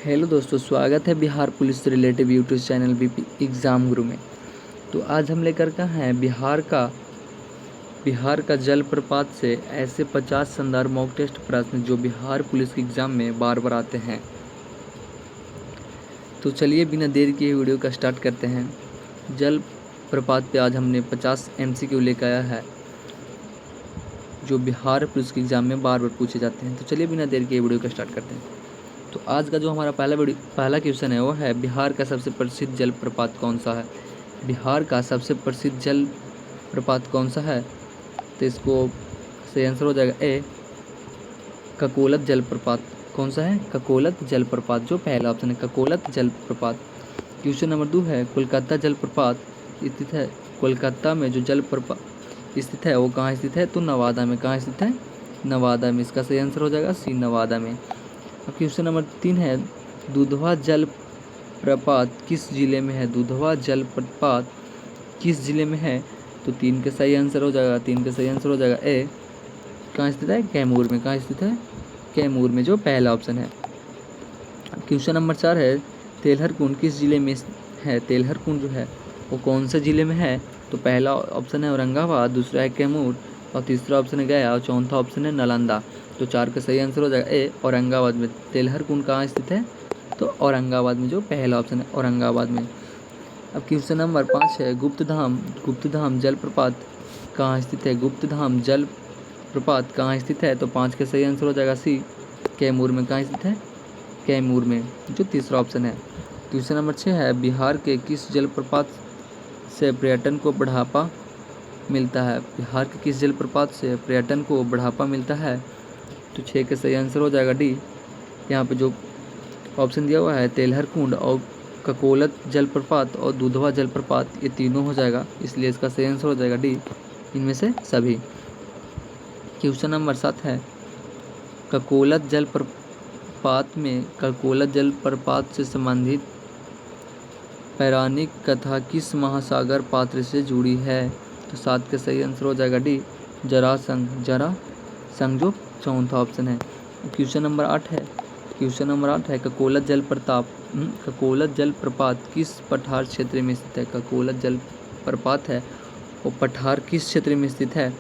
Hello दोस्तों, स्वागत है बिहार पुलिस से relative YouTube channel BP exam गुरु में। तो आज हम लेकर के हैं बिहार का जलप्रपात से ऐसे 50 शानदार मॉक टेस्ट प्रश्न जो बिहार पुलिस के एग्ज़ाम में बार बार आते हैं। तो चलिए बिना देर किए वीडियो का स्टार्ट करते हैं। जलप्रपात पे आज हमने 50 MCQ लेकर आया है जो बिहार पुलिस के एग्ज़ाम में बार बार पूछे जाते हैं। तो चलिए बिना देर किए वीडियो का स्टार्ट करते हैं। तो आज का जो हमारा पहला क्वेश्चन है वो है बिहार का सबसे प्रसिद्ध जलप्रपात कौन सा है। बिहार का सबसे प्रसिद्ध जलप्रपात कौन सा है? तो इसको सही आंसर हो जाएगा ए, ककोलत जलप्रपात। कौन सा है? ककोलत जलप्रपात, जो पहला ऑप्शन है ककोलत जलप्रपात। क्वेश्चन नंबर 2 है कोलकाता जलप्रपात स्थित है। कोलकाता में जो जलप्रपात स्थित है वो कहाँ स्थित है? तो नवादा में। कहाँ स्थित है? नवादा में। इसका सही आंसर हो जाएगा सी, नवादा में। अब क्वेश्चन नंबर 3 है दुधवा जलप्रपात किस जिले में है? दुधवा जलप्रपात किस जिले में है? तो 3 का सही आंसर हो जाएगा ए, कहाँ स्थित है? कैमूर में। कहाँ स्थित है? कैमूर में, जो पहला ऑप्शन है। क्वेश्चन नंबर 4 है तेलहर कुंड किस जिले में है? तेलहर कुंड जो है वो कौन से जिले में है? तो पहला ऑप्शन है औरंगाबाद, दूसरा है कैमूर और तीसरा ऑप्शन है गया और चौथा ऑप्शन है नालंदा। तो 4 का सही आंसर हो जाएगा ए, औरंगाबाद में। तेलहर कुंड कहाँ स्थित है? तो औरंगाबाद में, जो पहला ऑप्शन है औरंगाबाद में। अब क्वेश्चन नंबर 5 है गुप्तधाम जलप्रपात कहाँ स्थित है? गुप्तधाम जलप्रपात कहाँ स्थित है? तो 5 का सही आंसर हो जाएगा सी, कैमूर में। कहाँ स्थित है? कैमूर में, जो तीसरा ऑप्शन है। क्वेश्चन नंबर 6 है बिहार के किस जलप्रपात से पर्यटन को बढ़ावा मिलता है? बिहार के किस जलप्रपात से पर्यटन को बढ़ावा मिलता है? तो 6 का सही आंसर हो जाएगा डी। यहाँ पे जो ऑप्शन दिया हुआ है तेलहर कुंड और ककोलत जलप्रपात और दुधवा जलप्रपात, ये तीनों हो जाएगा, इसलिए इसका सही आंसर हो जाएगा डी, इनमें से सभी। क्वेश्चन नंबर 7 है ककोलत जलप्रपात से संबंधित पौराणिक कथा किस महासागर पात्र से जुड़ी है? तो 7 का सही आंसर हो जाएगा डी, जरासंध, जो चौथा ऑप्शन है। क्वेश्चन नंबर 8 है ककोलत जलप्रपात किस पठार क्षेत्र में स्थित है? ककोलत जलप्रपात है वो पठार किस क्षेत्र में स्थित है?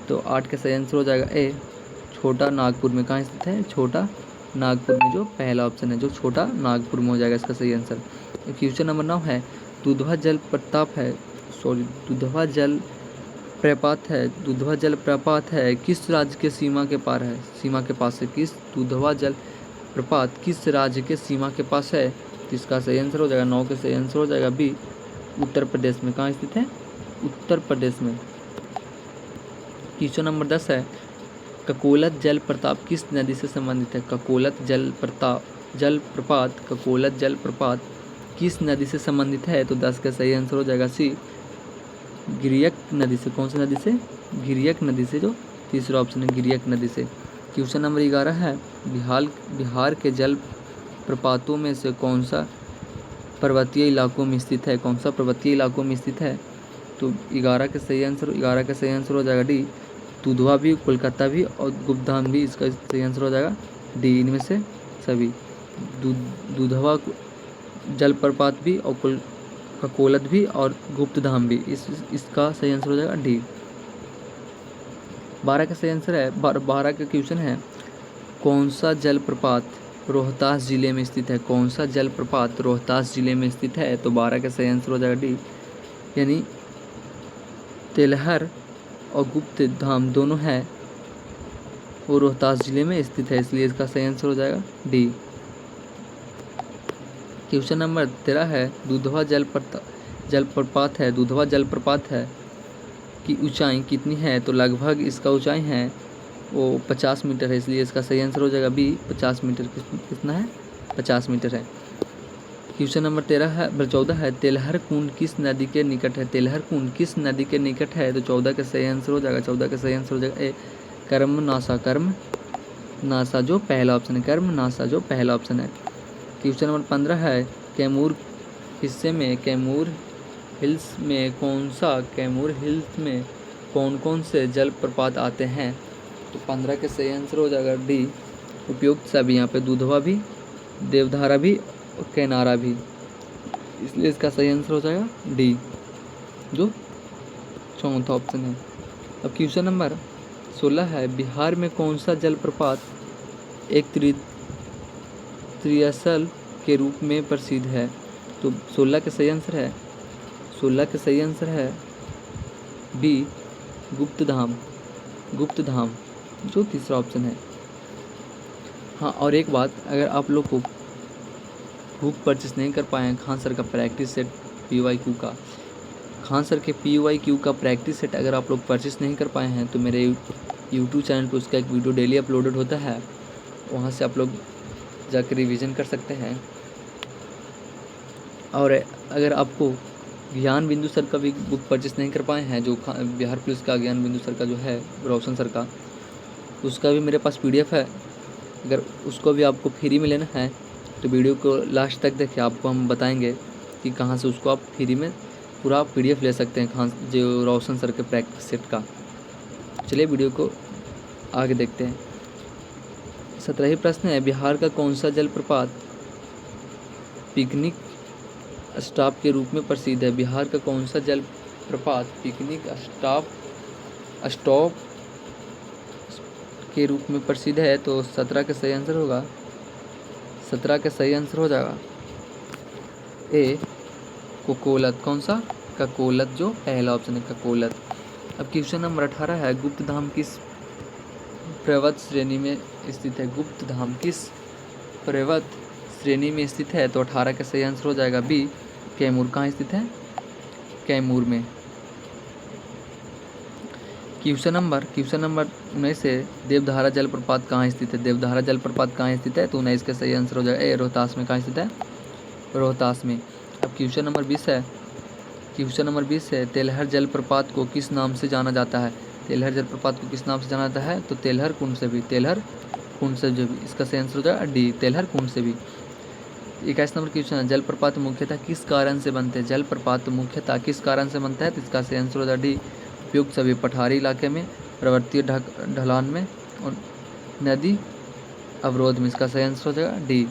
तो 8 का सही आंसर हो जाएगा ए, छोटा नागपुर में। कहाँ स्थित है? छोटा नागपुर में, जो पहला ऑप्शन है, जो छोटा नागपुर में हो जाएगा इसका सही आंसर। क्वेश्चन नंबर 9 है दुधवा जलप्रपात है किस राज्य के सीमा के पार है? सीमा के पास है। दुधवा जलप्रपात किस राज्य के सीमा के पास है? तो इसका सही आंसर हो जाएगा 9 का सही आंसर हो जाएगा बी, उत्तर प्रदेश में। कहाँ स्थित है? उत्तर प्रदेश में। क्वेश्चन नंबर 10 है ककोलत जलप्रपात किस नदी से संबंधित है? ककोलत जलप्रपात किस नदी से संबंधित है? तो 10 का सही आंसर हो जाएगा सी, गिरियक नदी से। कौन सी नदी से? गिरियक नदी से, जो तीसरा ऑप्शन है गिरियक नदी से। क्वेश्चन नंबर 11 है बिहार के जलप्रपातों में से कौन सा पर्वतीय इलाकों में स्थित है? कौन सा पर्वतीय इलाकों में स्थित है? तो 11 का सही आंसर हो जाएगा डी, दुधवा भी, कोलकाता भी और गुप्तधाम भी, इसका सही आंसर हो जाएगा डी, इनमें से सभी। दुधवा जलप्रपात भी और ककोलत भी और गुप्तधाम भी, इसका सही आंसर हो जाएगा डी। 12 का सही आंसर है 12 का क्वेश्चन है कौन सा जलप्रपात रोहतास जिले में स्थित है? कौन सा जलप्रपात रोहतास जिले में स्थित है? तो 12 का सही आंसर हो जाएगा डी, यानी तेलहर और गुप्तधाम दोनों है वो रोहतास जिले में स्थित है, इसलिए इसका सही आंसर हो जाएगा डी। क्वेश्चन नंबर 13 है दुधवा जलप्रपात है की ऊंचाई कितनी है? तो लगभग इसका ऊंचाई है वो 50 मीटर है, इसलिए इसका सही आंसर हो जाएगा बी, 50 मीटर। कितना है? 50 मीटर है। क्वेश्चन नंबर 14 है तेलहर कुंड किस नदी के निकट है? तेलहर कुंड किस नदी के निकट है? तो 14 का सही आंसर हो जाएगा ए, कर्मनासा, जो पहला ऑप्शन है कर्मनासा, जो पहला ऑप्शन है। क्वेश्चन नंबर 15 है कैमूर हिल्स में कौन कौन से जलप्रपात आते हैं? तो 15 के सही आंसर हो जाएगा डी, उपयुक्त सभी। यहाँ पे दुधवा भी देवधारा भी और कैनारा भी, इसलिए इसका सही आंसर हो जाएगा डी, जो चौथा ऑप्शन है। अब क्वेश्चन नंबर 16 है, बिहार में कौन सा जलप्रपात एक त्रिअसल के रूप में प्रसिद्ध है? तो 16 का सही आंसर है, 16 का सही आंसर है बी, गुप्तधाम, गुप्तधाम, जो तीसरा ऑप्शन है। हाँ, और एक बात, अगर आप लोग को बुक परचेस नहीं कर पाए हैं खान सर का प्रैक्टिस सेट PYQ का, खान सर के PYQ का प्रैक्टिस सेट अगर आप लोग परचेस नहीं कर पाए हैं तो मेरे यूट्यूब चैनल पर उसका एक वीडियो डेली अपलोडेड होता है, वहाँ से आप लोग जाकर रिवीजन कर सकते हैं। और अगर आपको ज्ञान बिंदु सर का भी बुक परचेस नहीं कर पाए हैं, जो बिहार पुलिस का ज्ञान बिंदु सर का जो है रोशन सर का, उसका भी मेरे पास PDF है। अगर उसको भी आपको फ्री में लेना है तो वीडियो को लास्ट तक देखिए, आपको हम बताएंगे कि कहाँ से उसको आप फ्री में पूरा PDF ले सकते हैं खान जो रोशन सर के प्रैक्टिस सेट का। चलिए वीडियो को आगे देखते हैं। 17वां प्रश्न है, बिहार का कौन सा जलप्रपात पिकनिक स्टॉप के रूप में प्रसिद्ध है? बिहार का कौन सा जलप्रपात पिकनिक स्टॉप के रूप में प्रसिद्ध है? तो 17 का सही आंसर होगा, 17 का सही आंसर हो जाएगा ए, ककोलत। कौन सा? ककोलत, जो पहला ऑप्शन है ककोलत। अब क्वेश्चन नंबर 18 है, गुप्तधाम किस पर्वत श्रेणी में स्थित है? गुप्तधाम किस पर्वत श्रेणी में स्थित है? तो 18 का सही आंसर हो जाएगा बी, कैमूर। कहाँ स्थित है? कैमूर में। क्वेश्चन नंबर 19 है, देवधारा जलप्रपात कहाँ स्थित है? देवधारा जलप्रपात कहाँ स्थित है? तो 19 का सही आंसर हो जाएगा ए, रोहतास में। कहाँ स्थित है? रोहतास में। अब क्वेश्चन नंबर 20 है, तेलहर जलप्रपात को किस नाम से जाना जाता है? तेलहर जलप्रपात को किस नाम से जाना जाता है? तो तेलहर कुंड से भी, तेलहर कुंड से भी। इसका सही आंसर हो जाएगा डी, तेलहर कुंड से भी। 21 नंबर क्वेश्चन है, जलप्रपात मुख्यतः किस कारण से बनते हैं? जलप्रपात मुख्यतः किस कारण से बनता है? तो इसका सही आंसर हो जाएगा डी, उपयुक्त सभी पठारी इलाके में, पर्वतीय ढलान में और नदी अवरोध में। इसका सही आंसर हो जाएगा डी।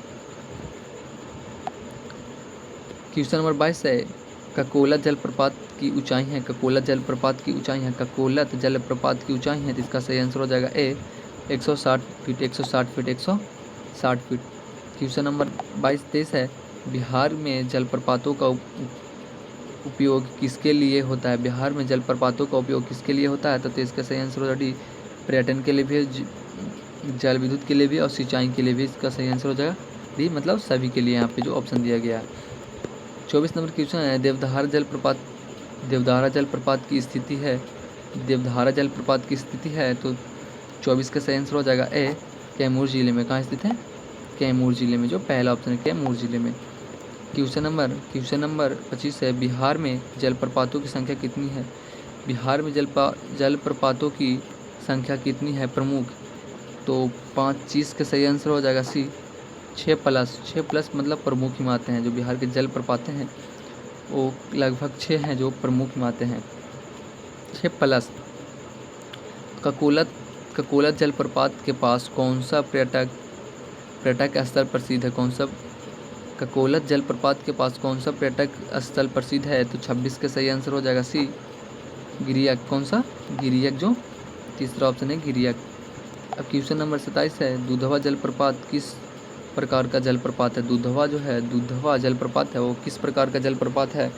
क्वेश्चन नंबर 22 है, ककोलत जलप्रपात की ऊंचाई है? ककोलत जलप्रपात की ऊंचाई है, ककोलत जलप्रपात की ऊंचाई है। तो इसका सही आंसर हो जाएगा ए, 160 feet, 160 feet, 160 feet. Question number 23 है, बिहार में जलप्रपातों का उपयोग किसके लिए होता है? बिहार में जलप्रपातों का उपयोग किसके लिए होता है? तो इसका सही आंसर हो जाएगा डी, पर्यटन के लिए भी, जल विद्युत के लिए भी और सिंचाई के लिए भी। इसका सही आंसर हो जाएगा डी, मतलब सभी के लिए यहाँ पे जो ऑप्शन दिया गया है। 24 नंबर क्वेश्चन है, देवधारा जलप्रपात की स्थिति है? देवधारा जलप्रपात की स्थिति है? तो 24 का सही आंसर हो जाएगा ए, कैमूर जिले में। कहाँ स्थित है? कैमूर जिले में, जो पहला ऑप्शन है कैमूर जिले में। क्वेश्चन नंबर 25 है, बिहार में जलप्रपातों की संख्या कितनी है? बिहार में जलप्रपातों की संख्या कितनी है प्रमुख? तो 25 का सही आंसर हो जाएगा सी, 6 प्लस मतलब प्रमुख हिमालय हैं। जो बिहार के जलप्रपात हैं वो लगभग 6 हैं जो प्रमुख हिमालय हैं, 6+। ककोलत जलप्रपात के पास कौन सा पर्यटक स्थल प्रसिद्ध है? कौन सा? ककोलत जलप्रपात के पास कौन सा पर्यटक स्थल प्रसिद्ध है? तो 26 का सही आंसर हो जाएगा सी, गिरियक। कौन सा? गिरियक, जो तीसरा ऑप्शन है गिरियक। अब क्वेश्चन नंबर 27 है, दुधवा जलप्रपात किस प्रकार का जलप्रपात है? दुधवा जलप्रपात है वो किस प्रकार का जलप्रपात है?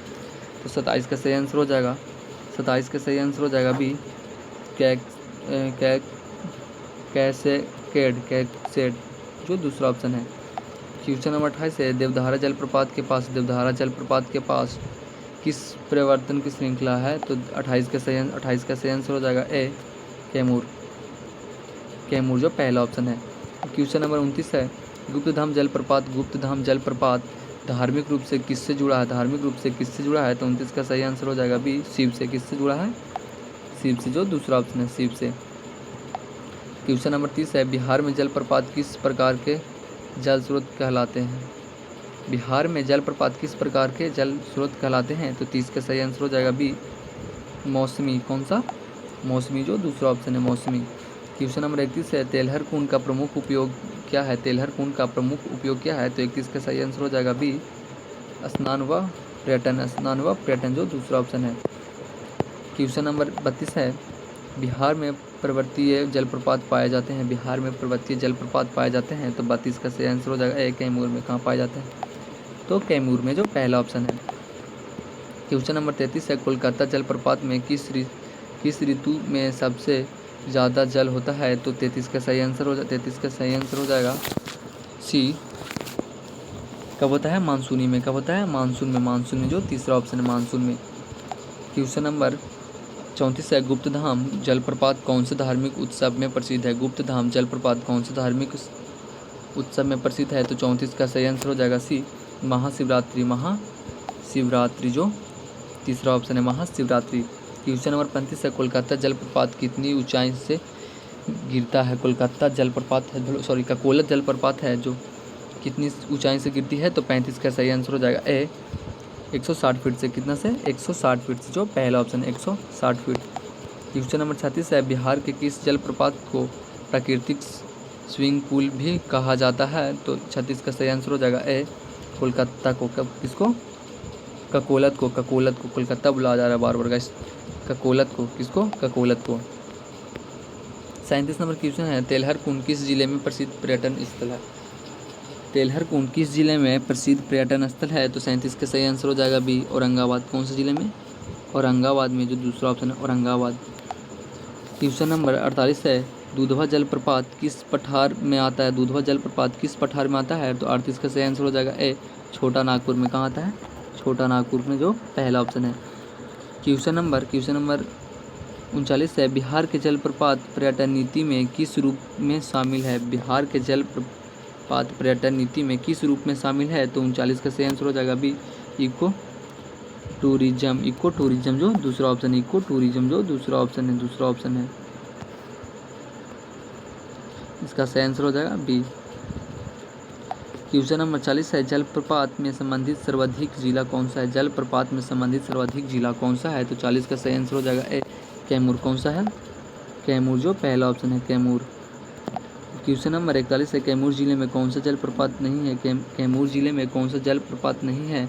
तो 27 का सही आंसर हो जाएगा, 27 का सही आंसर हो जाएगा बी, कैसेड, जो दूसरा ऑप्शन है। क्वेश्चन नंबर 28 है, देवधारा जलप्रपात के पास किस परिवर्तन की श्रृंखला है? तो 28 का सही आंसर हो जाएगा ए, कैमूर, जो पहला ऑप्शन है। क्वेश्चन नंबर 29 है, गुप्तधाम जलप्रपात धार्मिक रूप से किससे जुड़ा है? तो 29 का सही आंसर हो जाएगा बी, शिव से। किससे जुड़ा है? शिव से, जो दूसरा ऑप्शन है शिव से। क्वेश्चन नंबर 30 है, बिहार में जलप्रपात किस प्रकार के जल स्रोत कहलाते हैं? बिहार में जलप्रपात किस प्रकार के जल स्रोत कहलाते हैं? तो 30 का सही आंसर हो जाएगा बी, मौसमी। कौन सा? मौसमी, जो दूसरा ऑप्शन है मौसमी। क्वेश्चन नंबर 31 है, तेलहर कुंड का प्रमुख उपयोग क्या है? तेलहर कुंड का प्रमुख उपयोग क्या है? तो 31 का सही आंसर हो जाएगा बी, स्नान व पर्यटन। स्नान व पर्यटन जो दूसरा ऑप्शन है। क्वेश्चन नंबर 32 है, बिहार में पर्वतीय जलप्रपात पाए जाते हैं। बिहार में पर्वतीय जलप्रपात पाए जाते हैं। तो 32 का सही आंसर हो जाएगा ए, कैमूर में। कहाँ पाए जाते हैं? तो कैमूर में, जो पहला ऑप्शन है। क्वेश्चन नंबर 33 है, कोलकाता जलप्रपात में किस ऋतु में सबसे ज़्यादा जल होता है? तो 33 का सही आंसर हो जाएगा सी, कब होता है? मानसूनी में। कब होता है? मानसून में। मानसून में जो तीसरा ऑप्शन है, मानसून में। क्वेश्चन नंबर 34 है, गुप्तधाम जलप्रपात कौन से धार्मिक उत्सव में प्रसिद्ध है? गुप्तधाम जलप्रपात कौन से धार्मिक उत्सव में प्रसिद्ध है? तो 34 का सही आंसर हो जाएगा सी, महाशिवरात्रि। महाशिवरात्रि जो तीसरा ऑप्शन है, महाशिवरात्रि। क्वेश्चन नंबर 35 है, कोलकाता जलप्रपात कितनी ऊंचाई से गिरता है? कोलकाता जलप्रपात है, सॉरी, ककोलत जलप्रपात है जो कितनी ऊंचाई से गिरती है? तो 35 का सही आंसर हो जाएगा ए, 160 फीट से। कितना से? 160 फीट से, जो पहला ऑप्शन है, 160 फीट। क्वेश्चन नंबर 36 है, बिहार के किस जलप्रपात को प्राकृतिक स्विमिंग पूल भी कहा जाता है? तो 36 का सही आंसर हो जाएगा ए, कोलकाता को। कब? किसको? ककोलत को। ककोलत को कोलकाता बुलाया जा रहा है बार बार गाइस। ककोलत को। किसको? ककोलत को। 37 नंबर क्वेश्चन है, तेलहर कुंड किस जिले में प्रसिद्ध पर्यटन स्थल है? तेलहर कुंड किस जिले में प्रसिद्ध पर्यटन स्थल है? तो 37 का सही आंसर हो जाएगा बी, औरंगाबाद। कौन से जिले में? औरंगाबाद में, जो दूसरा ऑप्शन है, औरंगाबाद। क्वेश्चन नंबर 48 है, दुधवा जलप्रपात किस पठार में आता है? दुधवा जलप्रपात किस पठार में आता है? तो 38 का सही आंसर हो जाएगा ए, छोटा नागपुर में। कहाँ आता है? छोटा नागपुर में, जो पहला ऑप्शन है। क्वेश्चन नंबर 39 है, बिहार के जलप्रपात पर्यटन नीति में किस रूप में शामिल है? बिहार के जलप्रपात पर्यटन नीति में किस रूप में शामिल है? तो 39 का सही आंसर हो जाएगा B, eco tourism. Eco tourism जो दूसरा ऑप्शन है, इको टूरिज्म जो दूसरा ऑप्शन है। इसका सही आंसर हो जाएगा बी। क्वेश्चन नंबर 40 है, जलप्रपात में संबंधित सर्वाधिक जिला कौन सा है? जलप्रपात में संबंधित सर्वाधिक जिला कौन सा है? तो 40 का सही आंसर हो जाएगा ए, कैमूर। कौन सा है? कैमूर, जो पहला ऑप्शन है, कैमूर। क्वेश्चन नंबर 41 है, कैमूर जिले में कौन सा जलप्रपात नहीं है? कैमूर जिले में कौन सा जलप्रपात नहीं है?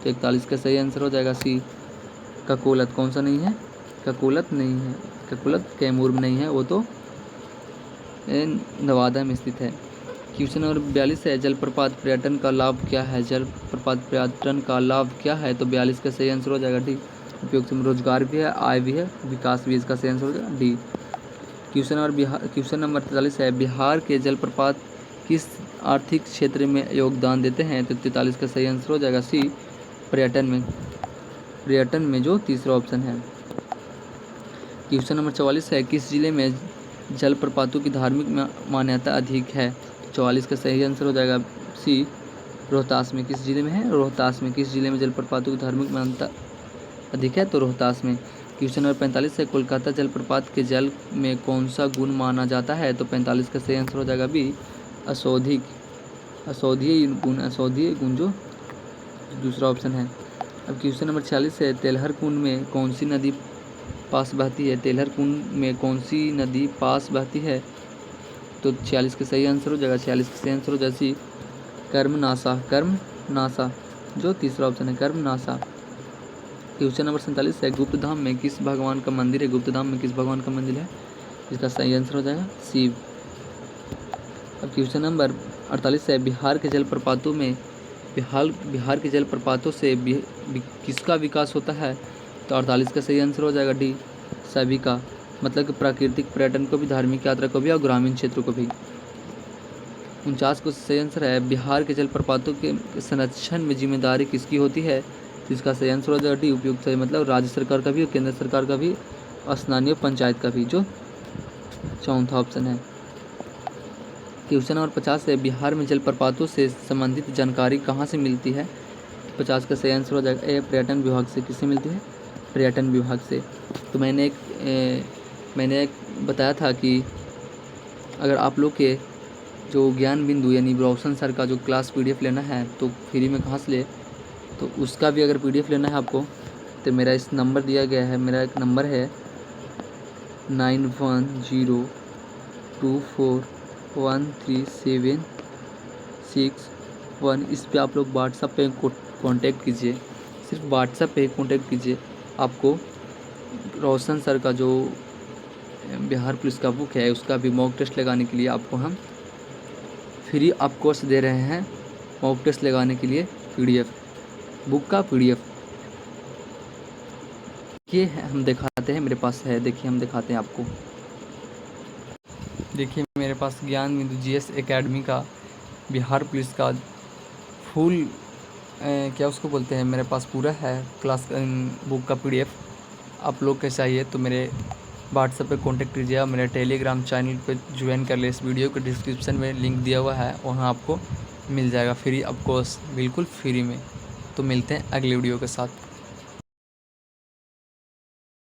तो 41 का सही आंसर हो जाएगा सी, ककोलत। कौन सा नहीं है? ककोलत नहीं है। ककोलत कैमूर में नहीं है, वो तो नवादा में स्थित है। क्वेश्चन नंबर 42 है, जलप्रपात पर्यटन का लाभ क्या है? जलप्रपात पर्यटन का लाभ क्या है? तो 42 का सही आंसर हो जाएगा डी, उपयोग से रोजगार भी है, आय भी है, विकास भी। इसका सही आंसर हो जाएगा डी। क्वेश्चन नंबर 43 है, बिहार के जलप्रपात किस आर्थिक क्षेत्र में योगदान देते हैं? तो 43 का सही आंसर हो जाएगा सी, पर्यटन में। पर्यटन में, जो तीसरा ऑप्शन है। क्वेश्चन नंबर 44 है, किस जिले में जलप्रपातों की धार्मिक मान्यता अधिक है? 44 का सही आंसर हो जाएगा सी, रोहतास में। किस जिले में है? रोहतास में। किस जिले में जलप्रपातों की धार्मिक मान्यता अधिक है? तो रोहतास में। क्वेश्चन नंबर 45 है, कोलकाता जलप्रपात के जल में कौन सा गुण माना जाता है? तो 45 का सही आंसर हो जाएगा बी, अशोधिक। अशोधीय गुण जो दूसरा ऑप्शन है। अब क्वेश्चन नंबर 46 है, तेलहर कुंड में कौन सी नदी पास बहती है? तेलहर कुंड में कौन सी नदी पास बहती है? तो 46 का सही आंसर हो जाएगा, 46 का सही आंसर हो जाएगा सी, कर्मनासा, जो तीसरा ऑप्शन है, कर्मनासा। क्वेश्चन नंबर 47 है, गुप्तधाम में किस भगवान का मंदिर है? गुप्तधाम में किस भगवान का मंदिर है? इसका सही आंसर हो जाएगा शिव। अब क्वेश्चन नंबर 48 है, बिहार के जलप्रपातों से किसका विकास होता है? तो 48 का सही आंसर हो जाएगा डी, सभी का। मतलब कि प्राकृतिक पर्यटन को भी, धार्मिक यात्रा को भी, और ग्रामीण क्षेत्रों को भी। 49 को सही आंसर है, बिहार के जलप्रपातों के संरक्षण में जिम्मेदारी किसकी होती है? तो इसका सही आंसर हो जाएगा डी, उपयुक्त है, मतलब राज्य सरकार का भी और केंद्र सरकार का भी और स्थानीय पंचायत का भी, जो चौथा ऑप्शन है। क्वेश्चन नंबर 50 है, बिहार में जलप्रपातों से संबंधित जानकारी कहाँ से मिलती है? 50 का सही आंसर हो जाएगा ए, पर्यटन विभाग से। किससे मिलती है? पर्यटन विभाग से। तो मैंने एक बताया था कि अगर आप लोग के जो ज्ञान बिंदु यानी रोशन सर का जो क्लास PDF लेना है तो फ्री में कहाँ से ले, तो उसका भी अगर PDF लेना है आपको तो मेरा इस नंबर दिया गया है, मेरा एक नंबर है 910248 1371 इस पे आप लोग व्हाट्सएप पे कांटेक्ट कीजिए। सिर्फ व्हाट्सएप पे कांटेक्ट कीजिए। आपको रोशन सर का जो बिहार पुलिस का बुक है उसका भी मॉक टेस्ट लगाने के लिए आपको हम फ्री ऑफ कॉस्ट दे रहे हैं। मॉक टेस्ट लगाने के लिए PDF बुक का PDF ये हम दिखाते हैं, मेरे पास है, देखिए हम दिखाते हैं आपको। देखिए मेरे पास ज्ञान बिंदु GS एकेडमी का बिहार पुलिस का फुल क्या उसको बोलते हैं, मेरे पास पूरा है क्लास बुक का PDF। आप लोग के चाहिए तो मेरे व्हाट्सएप पे कांटेक्ट कीजिए और मेरे टेलीग्राम चैनल पे ज्वाइन कर ले। इस वीडियो के डिस्क्रिप्शन में लिंक दिया हुआ है, वहाँ आपको मिल जाएगा फ्री ऑफ कॉस्ट, बिल्कुल फ्री में। तो मिलते हैं अगले वीडियो के साथ।